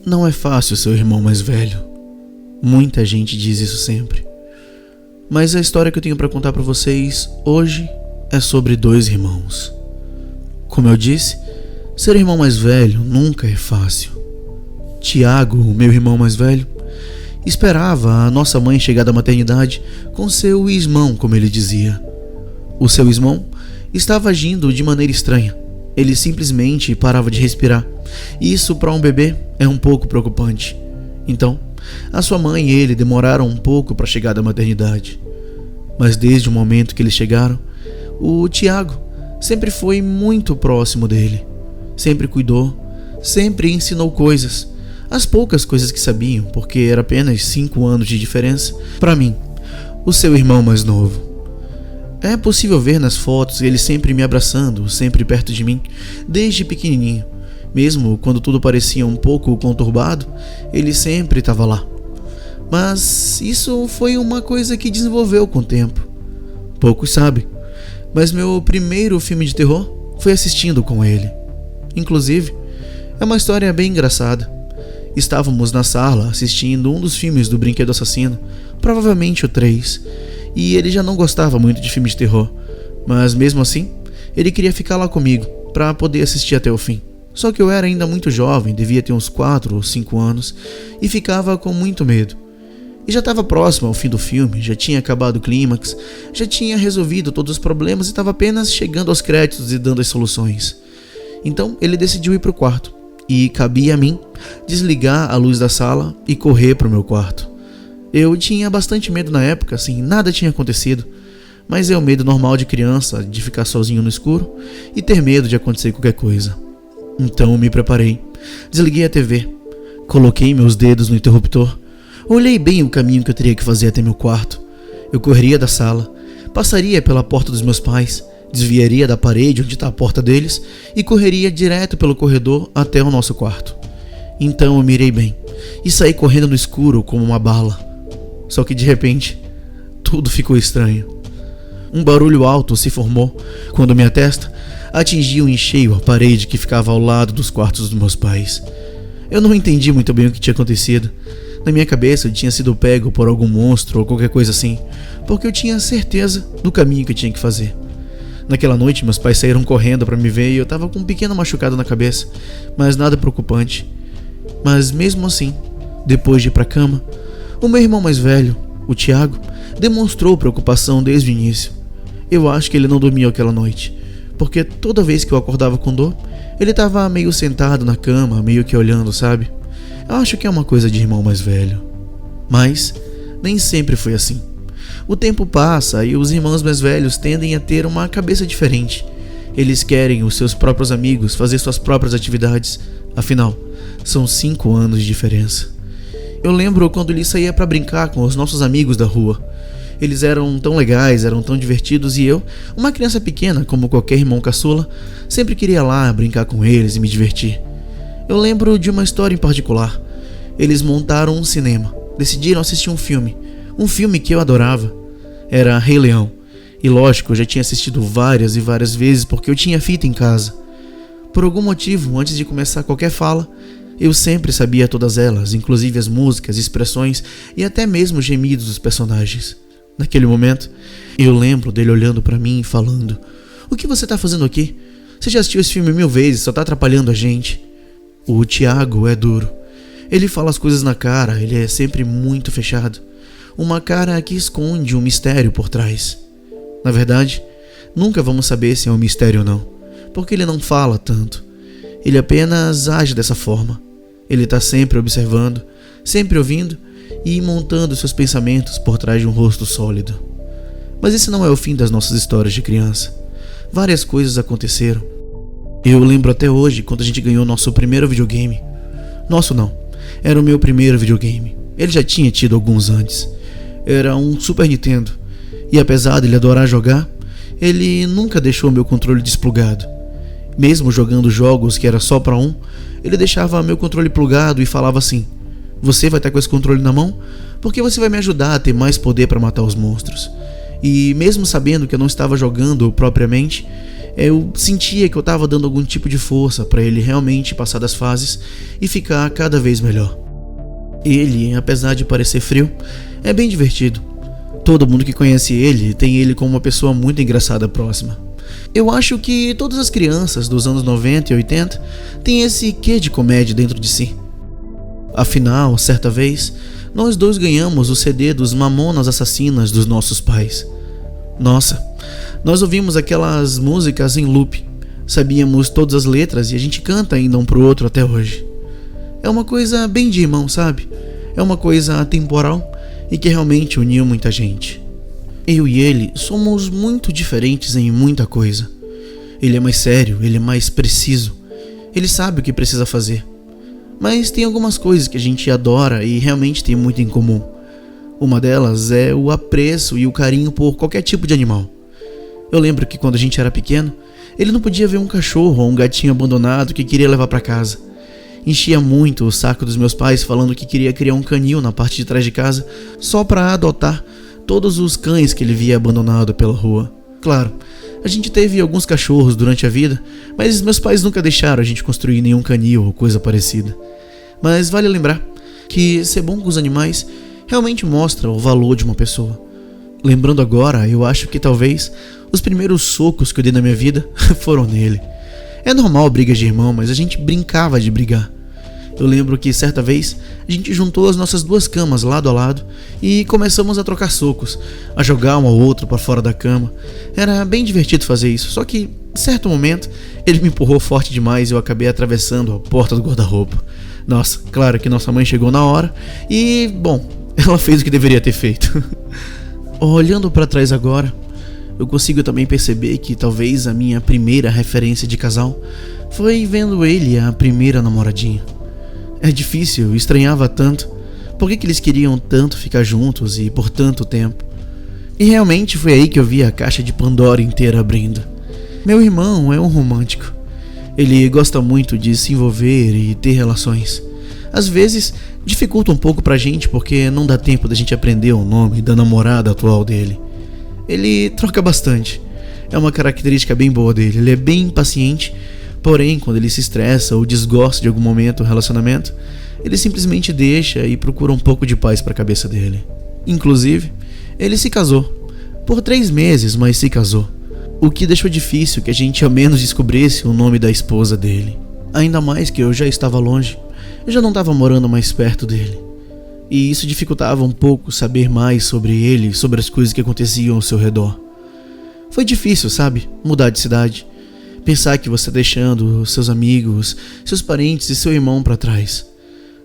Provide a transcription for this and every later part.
Não é fácil ser o irmão mais velho. Muita gente diz isso sempre. Mas a história que eu tenho para contar para vocês hoje é sobre dois irmãos. Como eu disse, ser irmão mais velho nunca é fácil. Tiago, o meu irmão mais velho, esperava a nossa mãe chegar da maternidade com seu irmão, como ele dizia. O seu irmão estava agindo de maneira estranha. Ele simplesmente parava de respirar. E isso para um bebê é um pouco preocupante. Então, a sua mãe e ele demoraram um pouco para chegar da maternidade. Mas desde o momento que eles chegaram, o Tiago sempre foi muito próximo dele. Sempre cuidou, sempre ensinou coisas. As poucas coisas que sabiam, porque era apenas 5 anos de diferença, para mim, o seu irmão mais novo. É possível ver nas fotos ele sempre me abraçando, sempre perto de mim, desde pequenininho. Mesmo quando tudo parecia um pouco conturbado, ele sempre estava lá. Mas isso foi uma coisa que desenvolveu com o tempo. Poucos sabem, mas meu primeiro filme de terror foi assistindo com ele. Inclusive, é uma história bem engraçada. Estávamos na sala assistindo um dos filmes do Brinquedo Assassino, provavelmente o 3, e ele já não gostava muito de filmes de terror, mas mesmo assim, ele queria ficar lá comigo, para poder assistir até o fim. Só que eu era ainda muito jovem, devia ter uns 4 ou 5 anos, e ficava com muito medo. E já estava próximo ao fim do filme, já tinha acabado o clímax, já tinha resolvido todos os problemas e estava apenas chegando aos créditos e dando as soluções. Então ele decidiu ir para o quarto, e cabia a mim desligar a luz da sala e correr para o meu quarto. Eu tinha bastante medo na época, assim, nada tinha acontecido, mas é o medo normal de criança, de ficar sozinho no escuro e ter medo de acontecer qualquer coisa. Então eu me preparei, desliguei a TV, coloquei meus dedos no interruptor, olhei bem o caminho que eu teria que fazer até meu quarto. Eu correria da sala, passaria pela porta dos meus pais, desviaria da parede onde está a porta deles e correria direto pelo corredor até o nosso quarto. Então eu mirei bem e saí correndo no escuro como uma bala. Só que de repente, tudo ficou estranho. Um barulho alto se formou quando minha testa atingiu em cheio a parede que ficava ao lado dos quartos dos meus pais. Eu não entendi muito bem o que tinha acontecido. Na minha cabeça eu tinha sido pego por algum monstro ou qualquer coisa assim, porque eu tinha certeza do caminho que eu tinha que fazer. Naquela noite meus pais saíram correndo para me ver e eu estava com um pequeno machucado na cabeça, mas nada preocupante. Mas mesmo assim, depois de ir para a cama, o meu irmão mais velho, o Tiago, demonstrou preocupação desde o início. Eu acho que ele não dormiu aquela noite, porque toda vez que eu acordava com dor, ele estava meio sentado na cama, meio que olhando, sabe? Eu acho que é uma coisa de irmão mais velho. Mas nem sempre foi assim. O tempo passa e os irmãos mais velhos tendem a ter uma cabeça diferente. Eles querem os seus próprios amigos, fazer suas próprias atividades. Afinal, são 5 anos de diferença. Eu lembro quando ele saía para brincar com os nossos amigos da rua. Eles eram tão legais, eram tão divertidos e eu, uma criança pequena como qualquer irmão caçula, sempre queria lá brincar com eles e me divertir. Eu lembro de uma história em particular. Eles montaram um cinema, decidiram assistir um filme que eu adorava. Era Rei Leão. E lógico, eu já tinha assistido várias e várias vezes porque eu tinha fita em casa. Por algum motivo, antes de começar qualquer fala, eu sempre sabia todas elas, inclusive as músicas, expressões e até mesmo os gemidos dos personagens. Naquele momento, eu lembro dele olhando pra mim e falando: "O que você tá fazendo aqui? Você já assistiu esse filme 1000 vezes, só tá atrapalhando a gente." O Tiago é duro. Ele fala as coisas na cara, ele é sempre muito fechado. Uma cara que esconde um mistério por trás. Na verdade, nunca vamos saber se é um mistério ou não, porque ele não fala tanto. Ele apenas age dessa forma. Ele tá sempre observando, sempre ouvindo e montando seus pensamentos por trás de um rosto sólido. Mas esse não é o fim das nossas histórias de criança. Várias coisas aconteceram. Eu lembro até hoje quando a gente ganhou nosso primeiro videogame. Nosso não, era o meu primeiro videogame. Ele já tinha tido alguns antes. Era um Super Nintendo. E apesar de ele adorar jogar, ele nunca deixou meu controle desplugado. Mesmo jogando jogos que era só para um, ele deixava meu controle plugado e falava assim: "Você vai estar com esse controle na mão porque você vai me ajudar a ter mais poder para matar os monstros." E mesmo sabendo que eu não estava jogando propriamente, Eu sentia que eu estava dando algum tipo de força para ele realmente passar das fases e ficar cada vez melhor. Ele, apesar de parecer frio, é bem divertido. Todo mundo que conhece ele tem ele como uma pessoa muito engraçada próxima. Eu acho que todas as crianças dos anos 90 e 80 têm esse quê de comédia dentro de si. Afinal, certa vez, nós dois ganhamos o CD dos Mamonas Assassinas dos nossos pais. Nossa, nós ouvimos aquelas músicas em loop, sabíamos todas as letras e a gente canta ainda um pro outro até hoje. É uma coisa bem de irmão, sabe? É uma coisa atemporal e que realmente uniu muita gente. Eu e ele somos muito diferentes em muita coisa. Ele é mais sério, ele é mais preciso, ele sabe o que precisa fazer. Mas tem algumas coisas que a gente adora e realmente tem muito em comum. Uma delas é o apreço e o carinho por qualquer tipo de animal. Eu lembro que quando a gente era pequeno, ele não podia ver um cachorro ou um gatinho abandonado que queria levar para casa. Enchia muito o saco dos meus pais falando que queria criar um canil na parte de trás de casa só para adotar todos os cães que ele via abandonado pela rua. Claro, a gente teve alguns cachorros durante a vida, mas meus pais nunca deixaram a gente construir nenhum canil ou coisa parecida. Mas vale lembrar que ser bom com os animais realmente mostra o valor de uma pessoa. Lembrando agora, eu acho que talvez os primeiros socos que eu dei na minha vida foram nele. É normal brigas de irmão, mas a gente brincava de brigar. Eu lembro que certa vez a gente juntou as nossas duas camas lado a lado e começamos a trocar socos, a jogar um ao outro para fora da cama. Era bem divertido fazer isso, só que em certo momento ele me empurrou forte demais e eu acabei atravessando a porta do guarda-roupa. Nossa, claro que nossa mãe chegou na hora e, bom, ela fez o que deveria ter feito. Olhando para trás agora, eu consigo também perceber que talvez a minha primeira referência de casal foi vendo ele e a primeira namoradinha. É difícil, eu estranhava tanto. Por que eles queriam tanto ficar juntos e por tanto tempo? E realmente foi aí que eu vi a caixa de Pandora inteira abrindo. Meu irmão é um romântico. Ele gosta muito de se envolver e ter relações. Às vezes, dificulta um pouco pra gente porque não dá tempo da gente aprender o nome da namorada atual dele. Ele troca bastante. É uma característica bem boa dele. Ele é bem impaciente. Porém, quando ele se estressa ou desgosta de algum momento do relacionamento, ele simplesmente deixa e procura um pouco de paz para a cabeça dele. Inclusive, ele se casou. Por 3 meses, mas se casou. O que deixou difícil que a gente ao menos descobrisse o nome da esposa dele. Ainda mais que eu já estava longe. Eu já não estava morando mais perto dele. E isso dificultava um pouco saber mais sobre ele, sobre as coisas que aconteciam ao seu redor. Foi difícil, sabe? Mudar de cidade. Pensar que você está deixando seus amigos, seus parentes e seu irmão para trás.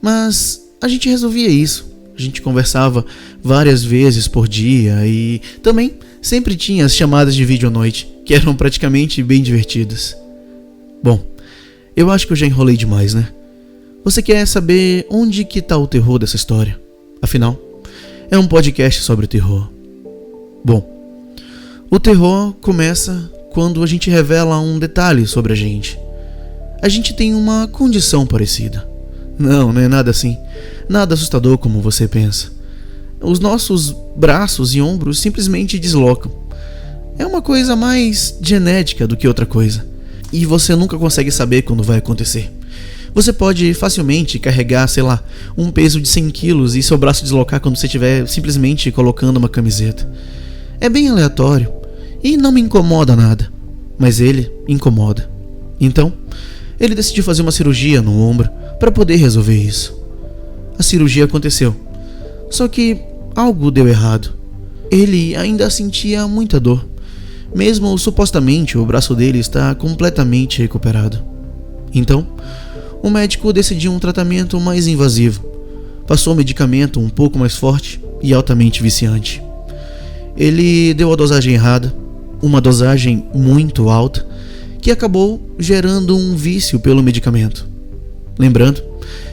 Mas a gente resolvia isso. A gente conversava várias vezes por dia e também sempre tinha as chamadas de vídeo à noite, que eram praticamente bem divertidas. Bom, eu acho que eu já enrolei demais, né? Você quer saber onde que tá o terror dessa história? Afinal, é um podcast sobre terror. Bom, o terror começa quando a gente revela um detalhe sobre a gente. A gente tem uma condição parecida. Não é nada assim. Nada assustador como você pensa. Os nossos braços e ombros simplesmente deslocam. É uma coisa mais genética do que outra coisa. E você nunca consegue saber quando vai acontecer. Você pode facilmente carregar, sei lá, um peso de 100 quilos e seu braço deslocar quando você estiver simplesmente colocando uma camiseta. É bem aleatório. E não me incomoda nada, mas ele incomoda. Então, ele decidiu fazer uma cirurgia no ombro para poder resolver isso. A cirurgia aconteceu, só que algo deu errado. Ele ainda sentia muita dor, mesmo supostamente o braço dele está completamente recuperado. Então, o médico decidiu um tratamento mais invasivo. Passou um medicamento um pouco mais forte e altamente viciante. Ele deu a dosagem errada, uma dosagem muito alta, que acabou gerando um vício pelo medicamento. Lembrando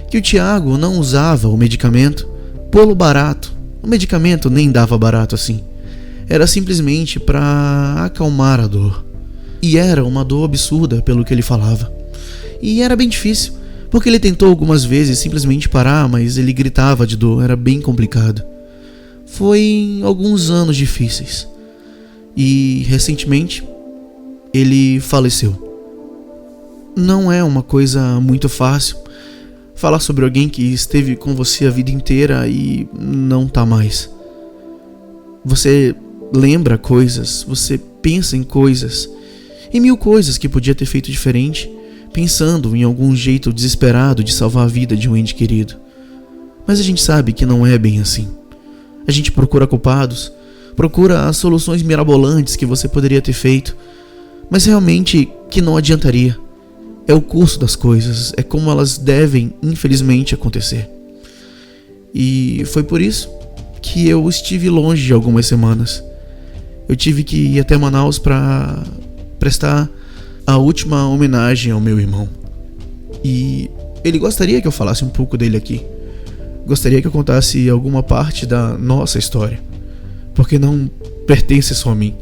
que o Thiago não usava o medicamento pelo barato. O medicamento nem dava barato assim. Era simplesmente para acalmar a dor. E era uma dor absurda pelo que ele falava. E era bem difícil, porque ele tentou algumas vezes simplesmente parar, mas ele gritava de dor, era bem complicado. Foi alguns anos difíceis. E, recentemente, ele faleceu. Não é uma coisa muito fácil falar sobre alguém que esteve com você a vida inteira e não tá mais. Você lembra coisas, você pensa em coisas, em mil coisas que podia ter feito diferente, pensando em algum jeito desesperado de salvar a vida de um ente querido. Mas a gente sabe que não é bem assim. A gente procura culpados, procura as soluções mirabolantes que você poderia ter feito, mas realmente que não adiantaria. É o curso das coisas, é como elas devem, infelizmente, acontecer. E foi por isso que eu estive longe algumas semanas. Eu tive que ir até Manaus para prestar a última homenagem ao meu irmão. E ele gostaria que eu falasse um pouco dele aqui. Gostaria que eu contasse alguma parte da nossa história, porque não pertence só a mim.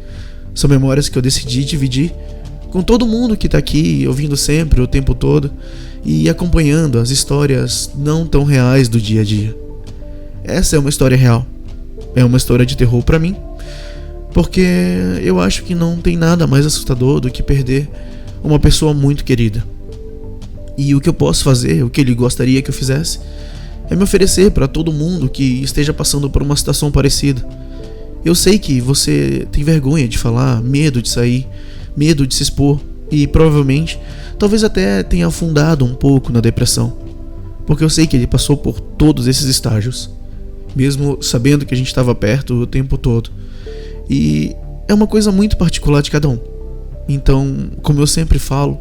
São memórias que eu decidi dividir com todo mundo que tá aqui, ouvindo sempre, o tempo todo, e acompanhando as histórias não tão reais do dia a dia. Essa é uma história real. É uma história de terror pra mim, porque eu acho que não tem nada mais assustador do que perder uma pessoa muito querida. E o que eu posso fazer, o que ele gostaria que eu fizesse, é me oferecer para todo mundo que esteja passando por uma situação parecida. Eu sei que você tem vergonha de falar, medo de sair, medo de se expor e provavelmente, talvez até tenha afundado um pouco na depressão, porque eu sei que ele passou por todos esses estágios, mesmo sabendo que a gente estava perto o tempo todo. E é uma coisa muito particular de cada um. Então, como eu sempre falo,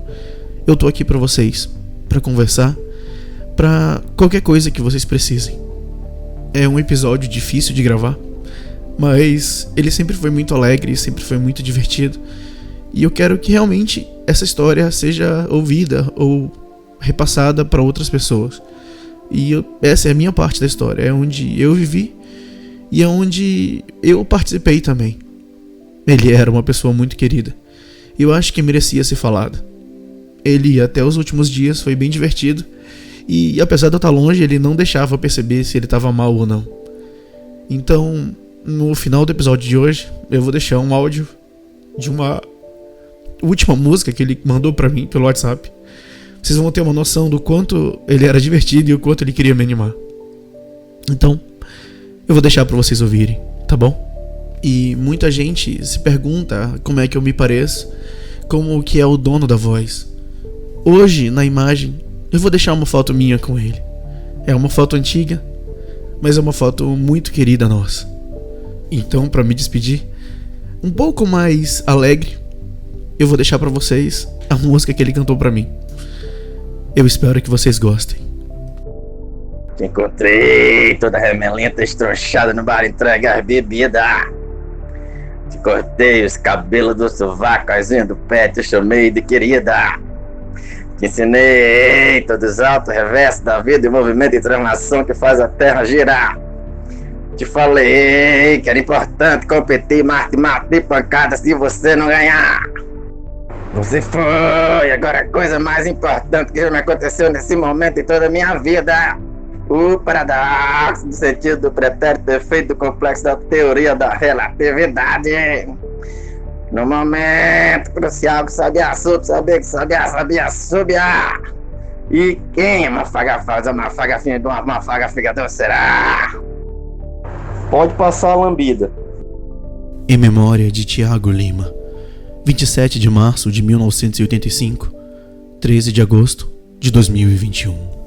eu tô aqui para vocês, para conversar, para qualquer coisa que vocês precisem. É um episódio difícil de gravar, mas ele sempre foi muito alegre, sempre foi muito divertido. E eu quero que realmente essa história seja ouvida ou repassada para outras pessoas. E essa é a minha parte da história, é onde eu vivi e é onde eu participei também. Ele era uma pessoa muito querida. E eu acho que merecia ser falado. Ele, até os últimos dias, foi bem divertido. E apesar de eu estar longe, ele não deixava perceber se ele estava mal ou não. Então, no final do episódio de hoje, eu vou deixar um áudio de uma última música que ele mandou pra mim pelo WhatsApp. Vocês vão ter uma noção do quanto ele era divertido e o quanto ele queria me animar. Então, eu vou deixar pra vocês ouvirem, tá bom? E muita gente se pergunta como é que eu me pareço, como que é o dono da voz. Hoje, na imagem, eu vou deixar uma foto minha com ele. É uma foto antiga, mas é uma foto muito querida nossa. Então, pra me despedir, um pouco mais alegre, eu vou deixar pra vocês a música que ele cantou pra mim. Eu espero que vocês gostem. Te encontrei toda remelenta, estronchada no bar entregar bebida. Te cortei os cabelos do sovaco, as unhas do pé, te chamei de querida. Te ensinei todos os altos reversos da vida e movimento de transformação que faz a terra girar. Te falei que era importante competir, mas te matei pancada se você não ganhar. Você foi agora a coisa mais importante que já me aconteceu nesse momento em toda a minha vida. O paradoxo do sentido do pretérito perfeito do complexo da teoria da relatividade. No momento crucial que sabia sobre, sabia que sabia sobre. E quem é Mafaga faz a Mafaga filha de uma Mafaga figador será? Pode passar a lambida. Em memória de Tiago Lima, 27 de março de 1985, 13 de agosto de 2021.